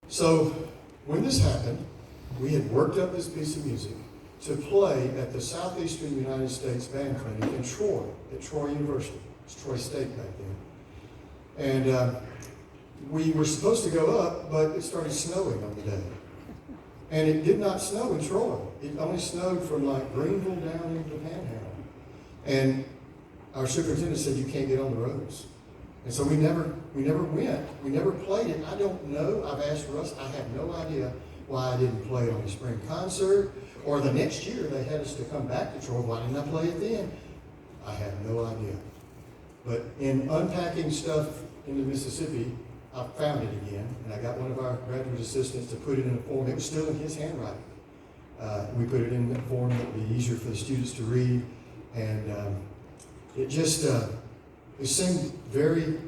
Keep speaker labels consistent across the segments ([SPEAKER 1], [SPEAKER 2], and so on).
[SPEAKER 1] So when this happened, we had worked up this piece of music to play at the Southeastern United States Band Clinic in Troy, at Troy University. It's Troy State back then. And we were supposed to go up, but it started snowing on the day. And it did not snow in Troy. It only snowed from like Greenville down into the Panhandle. And our superintendent said, you can't get on the roads. And so we never went. We never played it. I don't know. I've asked Russ. I have no idea why I didn't play it on the spring concert. Or the next year they had us to come back to Troy. Why didn't I play it then? I have no idea. But in unpacking stuff into Mississippi, I found it again. And I got one of our graduate assistants to put it in a form. It was still in his handwriting. We put it in a form that would be easier for the students to read. And it just, it seemed very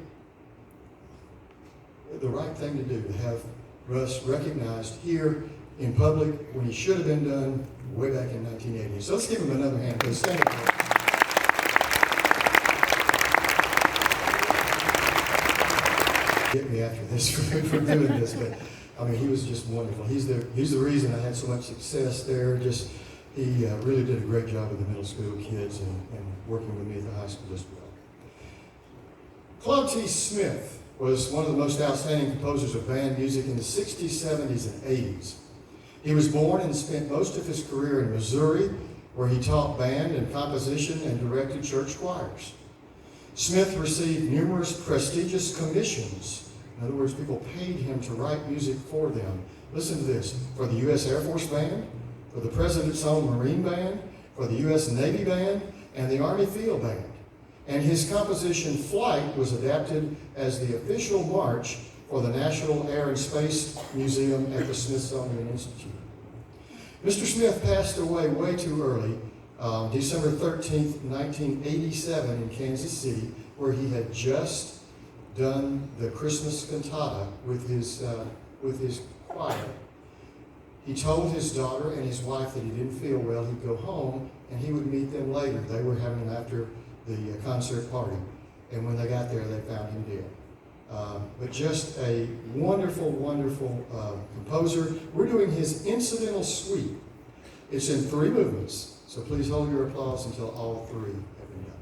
[SPEAKER 1] the right thing to do, to have Russ recognized here in public when he should have been done way back in 1980. So let's give him another hand, please. Stand up. Get me after this for doing this, but I mean, he was just wonderful. He's the reason I had so much success there. Just he really did a great job with the middle school kids and working with me at the high school as well. Claude T. Smith was one of the most outstanding composers of band music in the 60s, 70s, and 80s. He was born and spent most of his career in Missouri, where he taught band and composition and directed church choirs. Smith received numerous prestigious commissions. In other words, people paid him to write music for them. Listen to this: for the U.S. Air Force Band, for the President's Own Marine Band, for the U.S. Navy Band, and the Army Field Band. And his composition, Flight, was adapted as the official march for the National Air and Space Museum at the Smithsonian Institute. Mr. Smith passed away way too early, December 13th, 1987 in Kansas City, where he had just done the Christmas cantata with his choir. He told his daughter and his wife that he didn't feel well. He'd go home and he would meet them later. They were having after the concert party. And when they got there, they found him dead. But just a wonderful, wonderful composer. We're doing his Incidental Suite. It's in 3 movements. So please hold your applause until all 3 have been done.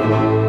[SPEAKER 1] Amen.